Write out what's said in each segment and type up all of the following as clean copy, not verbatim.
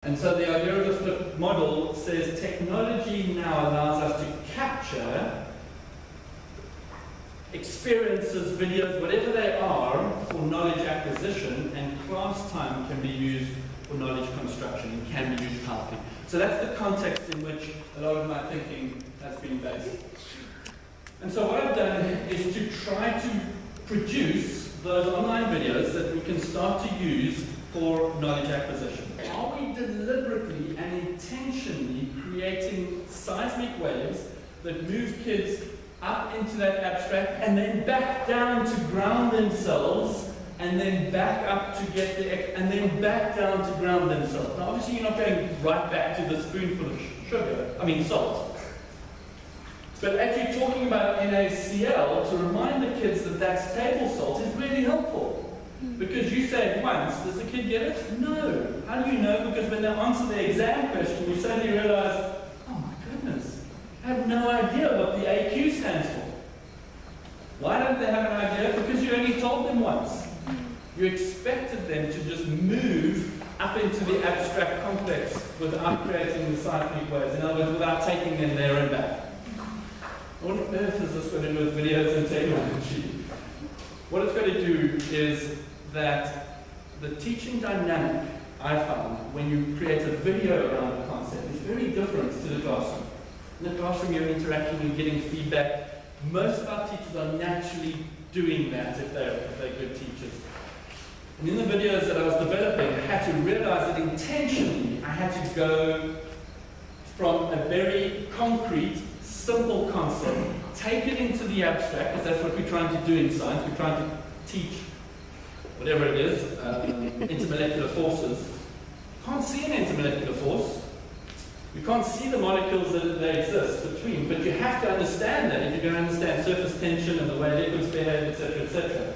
And so the idea of the flipped model says technology now allows us to capture experiences, videos, whatever they are, for knowledge acquisition, and class time can be used for knowledge construction and can be used powerfully. So that's the context in which a lot of my thinking has been based. And so what I've done is to try to produce those online videos that we can start to use for knowledge acquisition. Are we deliberately and intentionally creating seismic waves that move kids up into that abstract and then back down to ground themselves, and then back up to get the, and then back down to ground themselves? Now obviously you're not going right back to the spoonful of salt. But actually talking about NaCl to remind the kids that that's table salt is really helpful. Because you say it once, does the kid get it? No. How do you know? Because when they answer the exam question, you suddenly realize, oh my goodness, I have no idea what the AQ stands for. Why don't they have an idea? Because you only told them once. You expected them to just move up into the abstract complex without creating the seismic waves. In other words, without taking them there and back. What on earth is this going to do with videos and technology? What it's going to do is that the teaching dynamic, I found, when you create a video around a concept, is very different to the classroom. In the classroom, you're interacting and getting feedback. Most of our teachers are naturally doing that if they're good teachers. And in the videos that I was developing, I had to realize that intentionally I had to go from a very concrete, simple concept, take it into the abstract, because that's what we're trying to do in science. We're trying to teach whatever it is, intermolecular forces. You can't see an intermolecular force. You can't see the molecules that exist between, but you have to understand that if you're going to understand surface tension and the way liquids behave, etc., etc.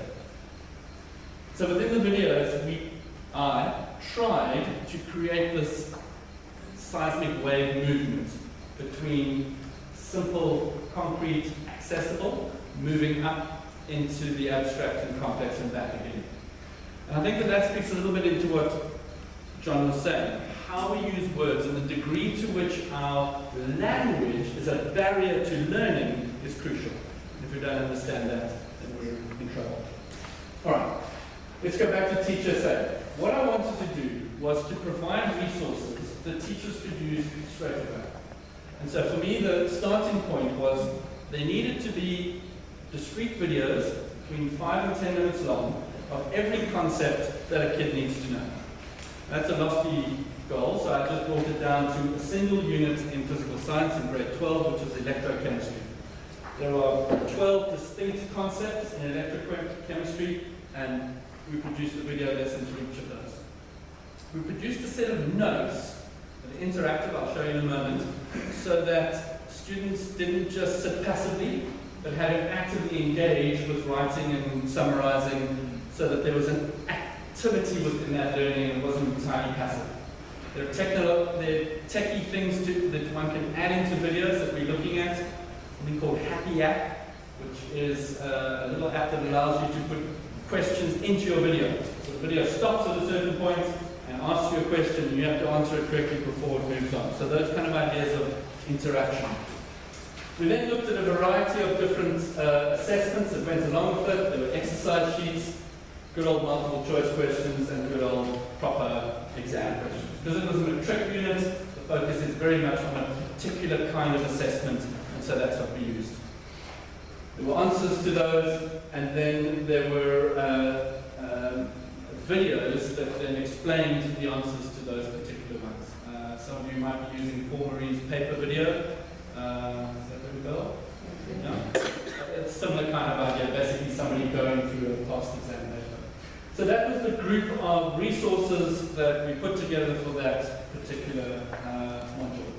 So within the videos, I tried to create this seismic wave movement between simple, concrete, accessible, moving up into the abstract and complex and back again. And I think that speaks a little bit into what John was saying. How we use words and the degree to which our language is a barrier to learning is crucial. If we don't understand that, then we're in trouble. All right, let's go back to Teach SA. What I wanted to do was to provide resources that teachers could use straight away. And so for me, the starting point was they needed to be discrete videos between 5 and 10 minutes long of every concept that a kid needs to know. That's a lofty goal, so I just brought it down to a single unit in physical science in grade 12, which is electrochemistry. There are 12 distinct concepts in electrochemistry, and we produced a video lesson for each of those. We produced a set of notes that are interactive, I'll show you in a moment, so that students didn't just sit passively, but had to actively engage with writing and summarizing, so that there was an activity within that learning and it wasn't entirely passive. There are techie things that one can add into videos that we're looking at, something called Happy App, which is a little app that allows you to put questions into your video. So the video stops at a certain point and asks you a question, and you have to answer it correctly before it moves on. So those kind of ideas of interaction. We then looked at a variety of different assessments that went along with it. There were exercise sheets, good old multiple choice questions, and good old proper exam questions. Because it was a matric unit, the focus is very much on a particular kind of assessment, and so that's what we used. There were answers to those, and then there were videos that then explained the answers to those particular ones. Some of you might be using Paul Marie's paper video. Does that ring a bell? No? It's a similar kind of idea, basically somebody going through a past exam paper. So that was the group of resources that we put together for that particular module.